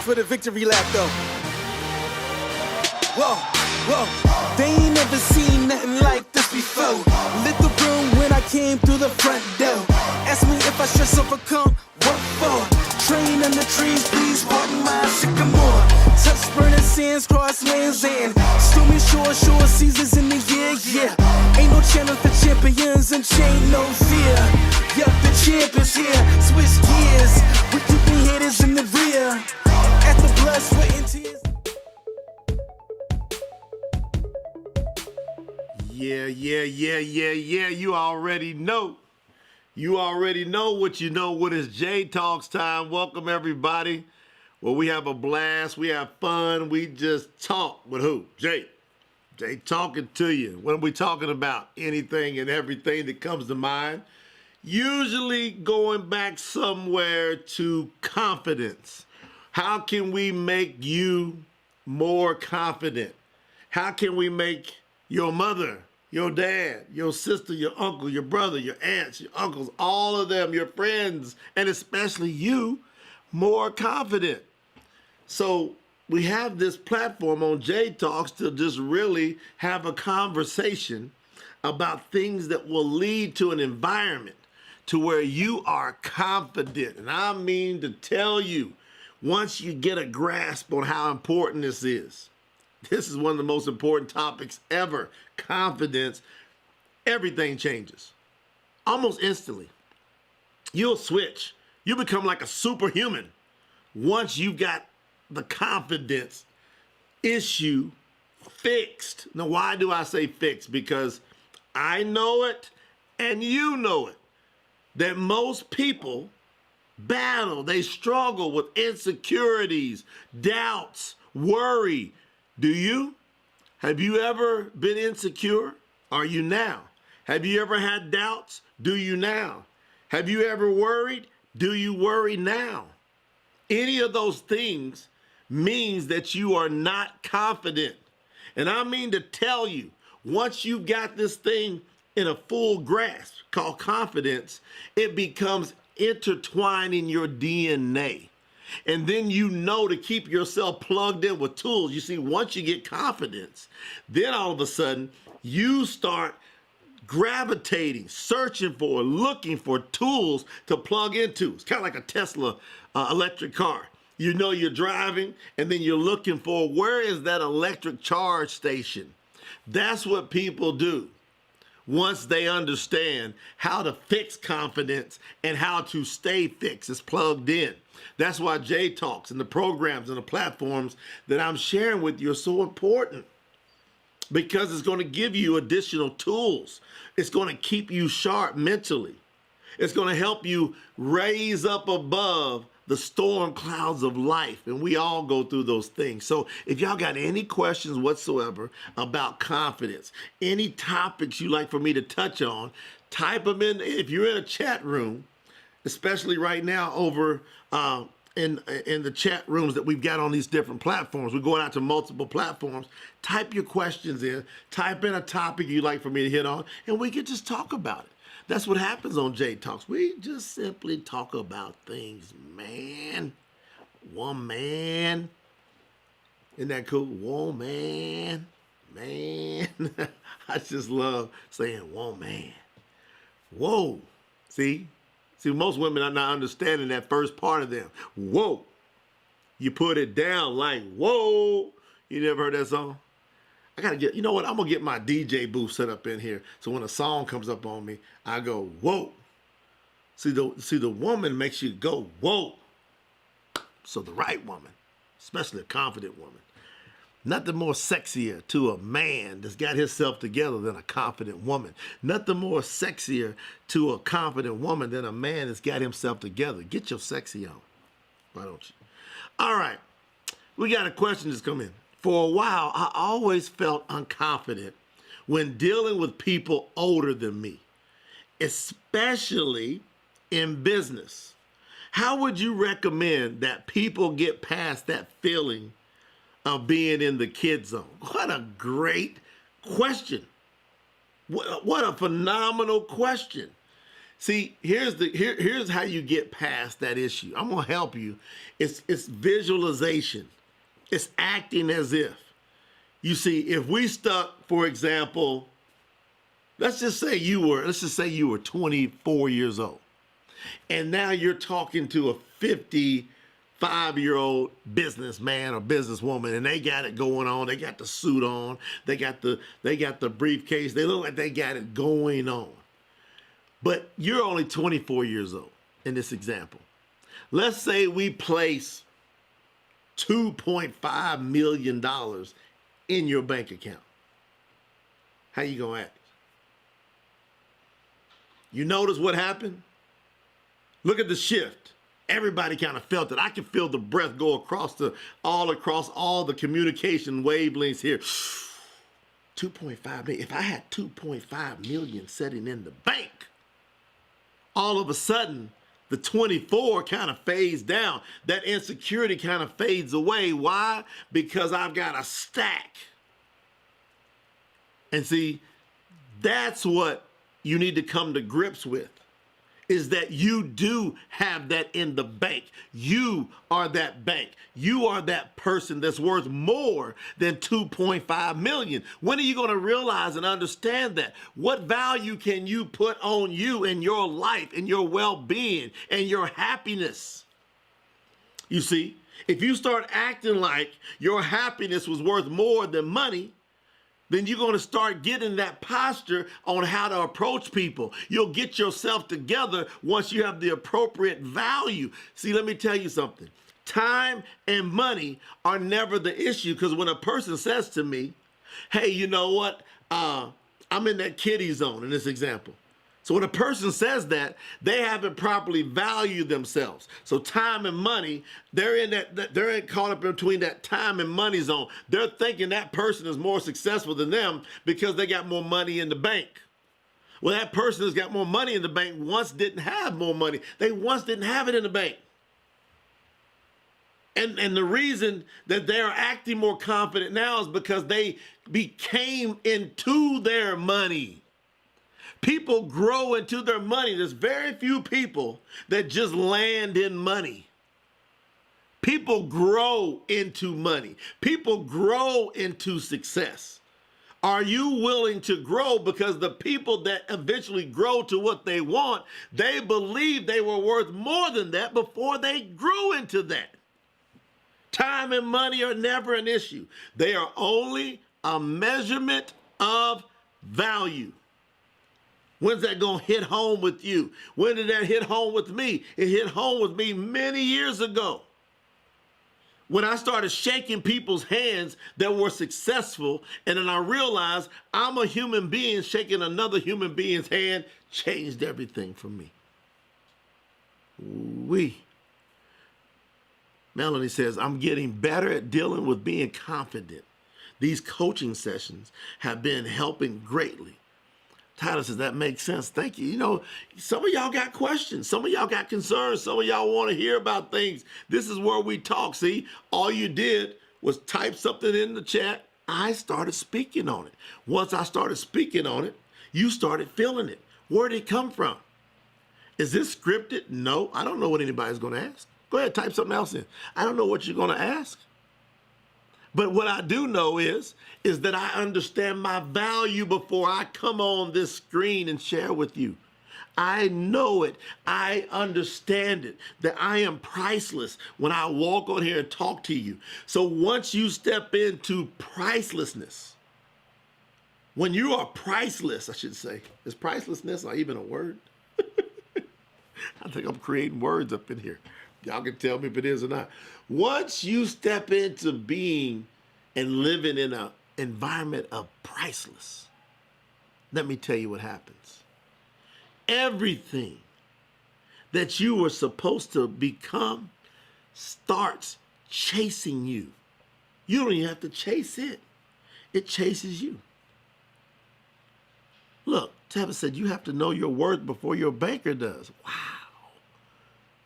for the victory lap though. Whoa, whoa, they ain't never seen nothing like this before. Lit the room when I came through the front door. Ask me if I stress overcome, what for? Train in the trees, please walk my sycamore. Touch burning sands, cross lands and stormy shore seasons in the year, yeah. Ain't no channel for champions and chain no fear. Yup, the champ is here, switch gears. We keeping haters in the rear. At the blood, sweat and tears. Yeah. You already know. You already know what you know. What is J Talks time? Welcome, everybody. Well, we have a blast. We have fun. We just talk with who? Jay. Jay talking to you. What are we talking about? Anything and everything that comes to mind. Usually going back somewhere to confidence. How can we make you more confident? How can we make your mother, your dad, your sister, your uncle, your brother, your aunts, your uncles, all of them, your friends, and especially you, more confident? So we have this platform on J Talks to just really have a conversation about things that will lead to an environment to where you are confident. And I mean to tell you, once you get a grasp on how important this is one of the most important topics ever, confidence, everything changes almost instantly. You'll switch. You become like a superhuman once you've got the confidence issue fixed. Now, why do I say fixed? Because I know it and you know it, that most people battle, they struggle with insecurities, doubts, worry. Do you? Have you ever been insecure? Are you now? Have you ever had doubts? Do you now? Have you ever worried? Do you worry now? Any of those things means that you are not confident. And I mean to tell you, once you got this thing in a full grasp called confidence, it becomes intertwined in your DNA. And then you know to keep yourself plugged in with tools. You see, once you get confidence, then all of a sudden you start gravitating, searching for, looking for tools to plug into. It's kind of like a Tesla electric car. You know you're driving and then you're looking for, where is that electric charge station? That's what people do once they understand how to fix confidence and how to stay fixed. It's plugged in. That's why J Talks and the programs and the platforms that I'm sharing with you are so important, because it's going to give you additional tools. It's going to keep you sharp mentally. It's going to help you raise up above the storm clouds of life. And we all go through those things. So if y'all got any questions whatsoever about confidence, any topics you like for me to touch on, type them in. If you're in a chat room, especially right now over in the chat rooms that we've got on these different platforms, we're going out to multiple platforms. Type your questions in, type in a topic you'd like for me to hit on, and we can just talk about it. That's what happens on J Talks. We just simply talk about things, man. Woman. Isn't that cool? Woman. Man. I just love saying woman. Whoa. See, most women are not understanding that first part of them. Whoa. You put it down like, whoa. You never heard that song? I gotta get, you know what? I'm gonna get my DJ booth set up in here. So when a song comes up on me, I go, whoa. See, the woman makes you go, whoa. So the right woman, especially a confident woman, nothing more sexier to a man that's got himself together than a confident woman. Nothing more sexier to a confident woman than a man that's got himself together. Get your sexy on. Why don't you? All right. We got a question that's come in. For a while, I always felt unconfident when dealing with people older than me, especially in business. How would you recommend that people get past that feeling of being in the kid zone? What a great question. What a phenomenal question. See, here's how you get past that issue. I'm gonna help you. It's visualization. It's acting as if. You see, if we stuck, for example, let's just say you were 24 years old, and now you're talking to a 55-year-old businessman or businesswoman, and they got it going on. They got the suit on. They got the briefcase. They look like they got it going on. But you're only 24 years old in this example. Let's say we place $2.5 million in your bank account. How you gonna act? You notice what happened? Look at the shift. Everybody kind of felt it. I can feel the breath go across all the communication wavelengths here. 2.5 million. If I had 2.5 million sitting in the bank, all of a sudden, the 24 kind of fades down. That insecurity kind of fades away. Why? Because I've got a stack. And see, that's what you need to come to grips with, is that you do have that in the bank. You are that bank. You are that person that's worth more than 2.5 million. When are you going to realize and understand that? What value can you put on you and your life and your well-being and your happiness? You see, if you start acting like your happiness was worth more than money, then you're going to start getting that posture on how to approach people. You'll get yourself together once you have the appropriate value. See, let me tell you something. Time and money are never the issue, because when a person says to me, hey, you know what? I'm in that kiddie zone in this example. So when a person says that, they haven't properly valued themselves. So time and money, they're caught up between that time and money zone. They're thinking that person is more successful than them because they got more money in the bank. Well, that person that's got more money in the bank once didn't have more money. They once didn't have it in the bank. And the reason that they're acting more confident now is because they became into their money. People grow into their money. There's very few people that just land in money. People grow into money. People grow into success. Are you willing to grow? Because the people that eventually grow to what they want, they believe they were worth more than that before they grew into that. Time and money are never an issue. They are only a measurement of value. When's that going to hit home with you? When did that hit home with me? It hit home with me many years ago, when I started shaking people's hands that were successful, and then I realized I'm a human being shaking another human being's hand, changed everything for me. Melanie says, I'm getting better at dealing with being confident. These coaching sessions have been helping greatly. Tyler says, that makes sense. Thank you. You know, some of y'all got questions. Some of y'all got concerns. Some of y'all want to hear about things. This is where we talk. See, all you did was type something in the chat. I started speaking on it. Once I started speaking on it, you started feeling it. Where did it come from? Is this scripted? No, I don't know what anybody's going to ask. Go ahead, type something else in. I don't know what you're going to ask. But what I do know is that I understand my value before I come on this screen and share with you. I know it. I understand it, that I am priceless when I walk on here and talk to you. So once you step into pricelessness, when you are priceless, I should say, is pricelessness or even a word? I think I'm creating words up in here. Y'all can tell me if it is or not. Once you step into being and living in an environment of priceless, let me tell you what happens. Everything that you were supposed to become starts chasing you. You don't even have to chase it. It chases you. Look, Tabitha said you have to know your worth before your banker does. Wow.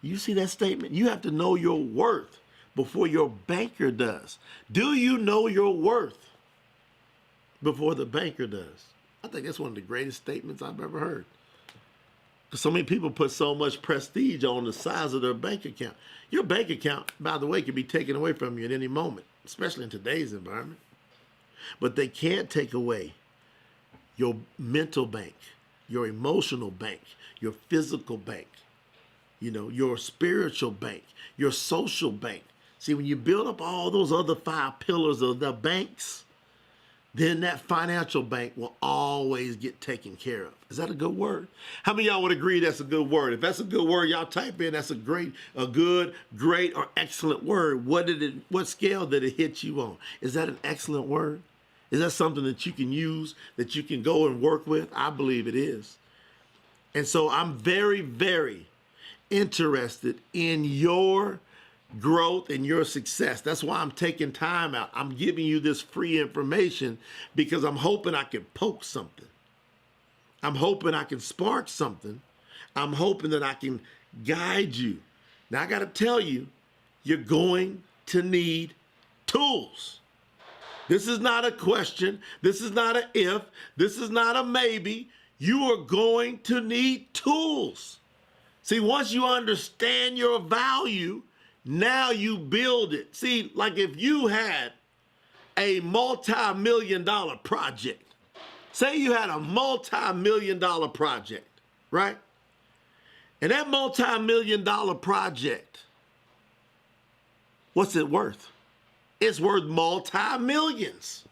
You see that statement? You have to know your worth before your banker does. Do you know your worth before the banker does? I think that's one of the greatest statements I've ever heard. Because so many people put so much prestige on the size of their bank account. Your bank account, by the way, can be taken away from you at any moment, especially in today's environment. But they can't take away your mental bank, your emotional bank, your physical bank, your spiritual bank, your social bank. See, when you build up all those other 5 pillars of the banks, then that financial bank will always get taken care of. Is that a good word? How many of y'all would agree that's a good word? If that's a good word, y'all type in that's a good, great, or excellent word. What scale did it hit you on? Is that an excellent word? Is that something that you can use, that you can go and work with? I believe it is. And so I'm very, very interested in your growth and your success. That's why I'm taking time out. I'm giving you this free information because I'm hoping I can poke something. I'm hoping I can spark something. I'm hoping that I can guide you. Now I got to tell you, you're going to need tools. This is not a question. This is not an if. This is not a maybe. You are going to need tools. See, once you understand your value, now you build it. See, like if you had a multi-million-dollar project, say you had a multi-million-dollar project, right? And that multi-million-dollar project, what's it worth? It's worth multi-millions.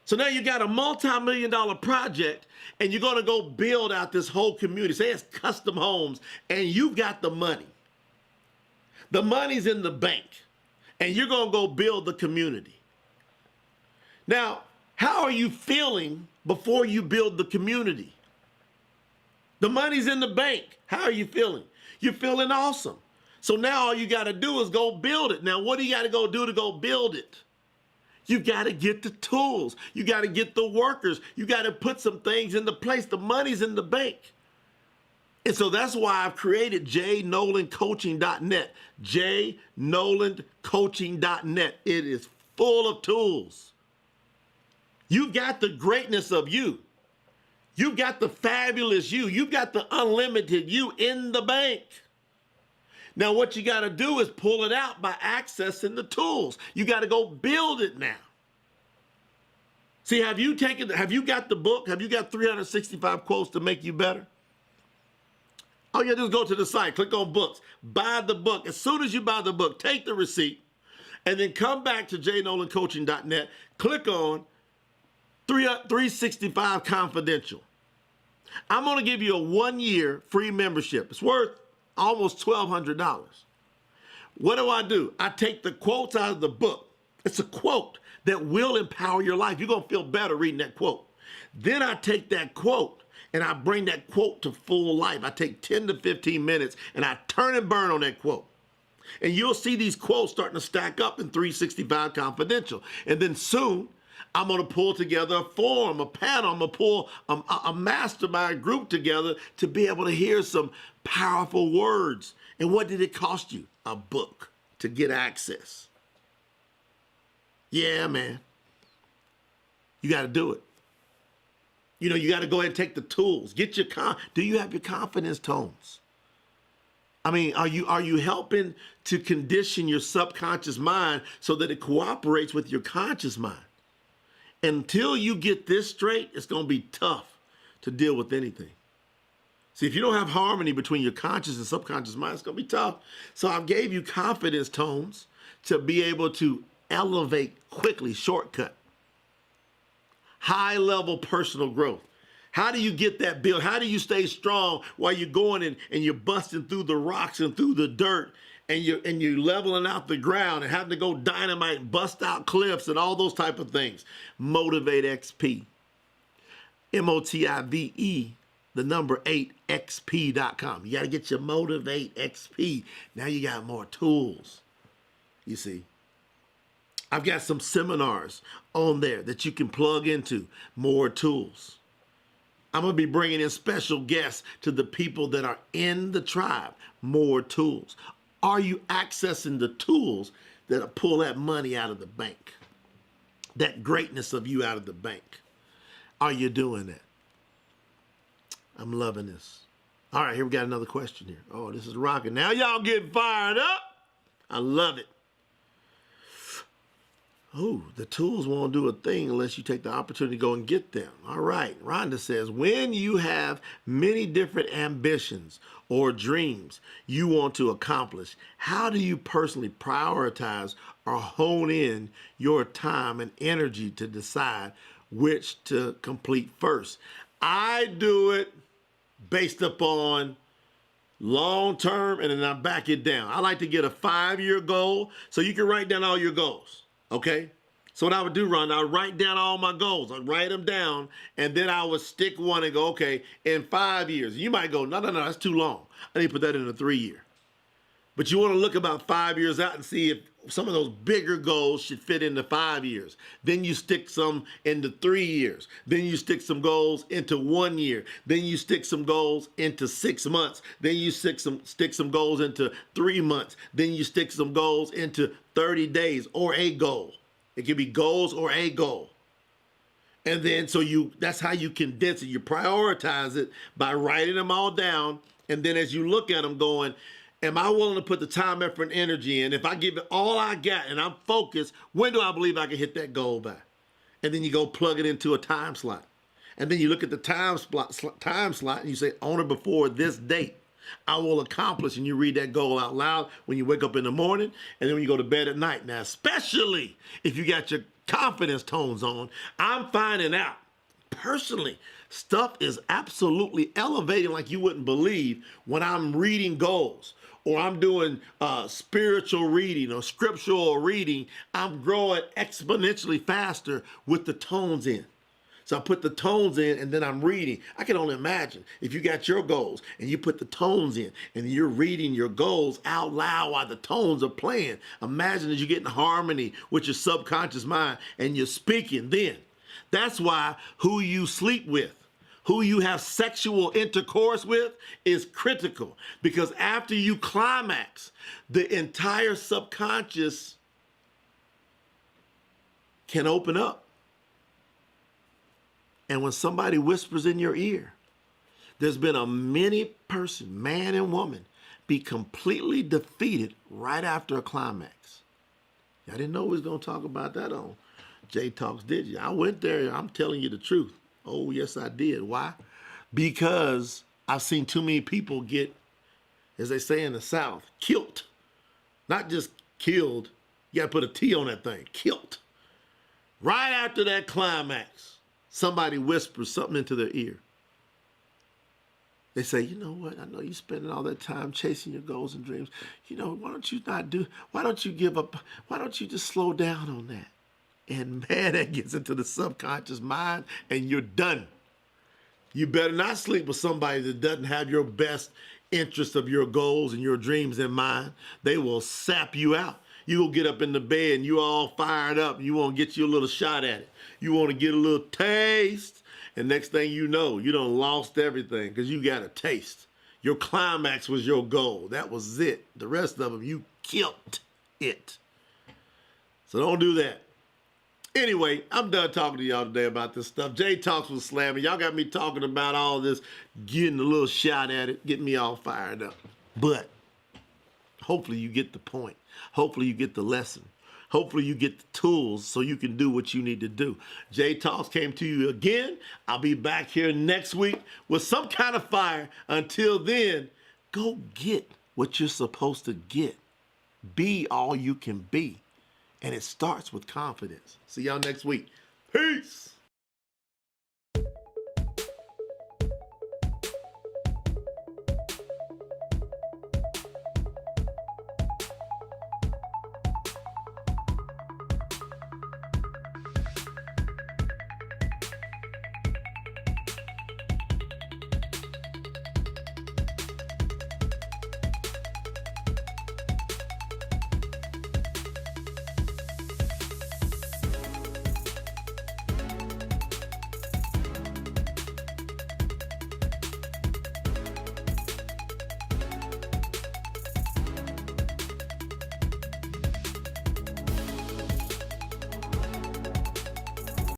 So now you got a multi-million-dollar project and you're going to go build out this whole community. Say it's custom homes and you've got the money. The money's in the bank and you're going to go build the community. Now, how are you feeling before you build the community? The money's in the bank. How are you feeling? You're feeling awesome. So now all you got to do is go build it. Now, what do you got to go do to go build it? You got to get the tools. You got to get the workers. You got to put some things into place. The money's in the bank. And so that's why I've created jnolandcoaching.net. jnolandcoaching.net. It is full of tools. You've got the greatness of you. You've got the fabulous you. You've got the unlimited you in the bank. Now, what you got to do is pull it out by accessing the tools. You got to go build it now. See, have you got the book? Have you got 365 quotes to make you better? Oh, yeah, just go to the site, click on books, buy the book. As soon as you buy the book, take the receipt, and then come back to jnolandcoaching.net, click on 365 Confidential. I'm going to give you a 1-year free membership. It's worth almost $1,200. What do? I take the quotes out of the book. It's a quote that will empower your life. You're going to feel better reading that quote. Then I take that quote and I bring that quote to full life. I take 10 to 15 minutes and I turn and burn on that quote. And you'll see these quotes starting to stack up in 365 Confidential. And then soon, I'm going to pull together a forum, a panel. I'm going to pull a mastermind group together to be able to hear some powerful words. And what did it cost you? A book to get access. Yeah, man. You got to do it. You got to go ahead and take the tools. Do you have your confidence tones? I mean, are you helping to condition your subconscious mind so that it cooperates with your conscious mind? Until you get this straight, it's going to be tough to deal with anything. See, if you don't have harmony between your conscious and subconscious mind, it's going to be tough. So I gave you confidence tones to be able to elevate quickly, shortcut. High-level personal growth. How do you get that build? How do you stay strong while you're going and you're busting through the rocks and through the dirt and you're leveling out the ground and having to go dynamite and bust out cliffs and all those type of things? Motivate XP. MOTIVE, the number 8, XP.com. You got to get your Motivate XP. Now you got more tools. You see, I've got some seminars on there that you can plug into. More tools. I'm going to be bringing in special guests to the people that are in the tribe. More tools. Are you accessing the tools that pull that money out of the bank? That greatness of you out of the bank. Are you doing that? I'm loving this. All right, here we got another question here. Oh, this is rocking. Now y'all getting fired up. I love it. Oh, the tools won't do a thing unless you take the opportunity to go and get them. All right. Rhonda says, when you have many different ambitions or dreams you want to accomplish, how do you personally prioritize or hone in your time and energy to decide which to complete first? I do it based upon long term, and then I back it down. I like to get a 5-year goal so you can write down all your goals. Okay? So what I would do, Ron, I would write down all my goals. I'd write them down, and then I would stick one and go, okay, in 5 years. You might go, no, that's too long. I need to put that in a 3-year. But you want to look about 5 years out and see if some of those bigger goals should fit into 5 years. Then you stick some into 3 years. Then you stick some goals into 1 year. Then you stick some goals into 6 months. Then you stick some goals into 3 months. Then you stick some goals into 30 days or a goal. It can be goals or a goal. And then that's how you condense it. You prioritize it by writing them all down. And then as you look at them going, am I willing to put the time, effort, and energy in? If I give it all I got and I'm focused, when do I believe I can hit that goal by? And then you go plug it into a time slot. And then you look at the time slot and you say, on or before this date, I will accomplish, and you read that goal out loud when you wake up in the morning and then when you go to bed at night. Now, especially if you got your confidence tones on, I'm finding out personally, stuff is absolutely elevating like you wouldn't believe when I'm reading goals or I'm doing spiritual reading or scriptural reading. I'm growing exponentially faster with the tones in. So I put the tones in and then I'm reading. I can only imagine if you got your goals and you put the tones in and you're reading your goals out loud while the tones are playing. Imagine as you get in harmony with your subconscious mind and you're speaking then. That's why who you sleep with, who you have sexual intercourse with is critical, because after you climax, the entire subconscious can open up. And when somebody whispers in your ear, there's been a many person, man and woman, be completely defeated right after a climax. I didn't know we was going to talk about that on J Talks, did you? I went there. I'm telling you the truth. Oh, yes, I did. Why? Because I've seen too many people get, as they say in the South, killed. Not just killed. You got to put a T on that thing. Killed. Right after that climax, somebody whispers something into their ear. They say, you know what? I know you're spending all that time chasing your goals and dreams. You know, why don't you give up? Why don't you just slow down on that? And man, that gets into the subconscious mind and you're done. You better not sleep with somebody that doesn't have your best interest of your goals and your dreams in mind. They will sap you out. You will get up in the bed and you all fired up. You want to get you a little shot at it. You want to get a little taste. And next thing you know, you done lost everything because you got a taste. Your climax was your goal. That was it. The rest of them, you killed it. So don't do that. Anyway, I'm done talking to y'all today about this stuff. J Talks was slamming. Y'all got me talking about all this, getting a little shot at it, getting me all fired up. But hopefully you get the point. Hopefully you get the lesson. Hopefully you get the tools so you can do what you need to do. J Talks came to you again. I'll be back here next week with some kind of fire. Until then, go get what you're supposed to get. Be all you can be. And it starts with confidence. See y'all next week. Peace.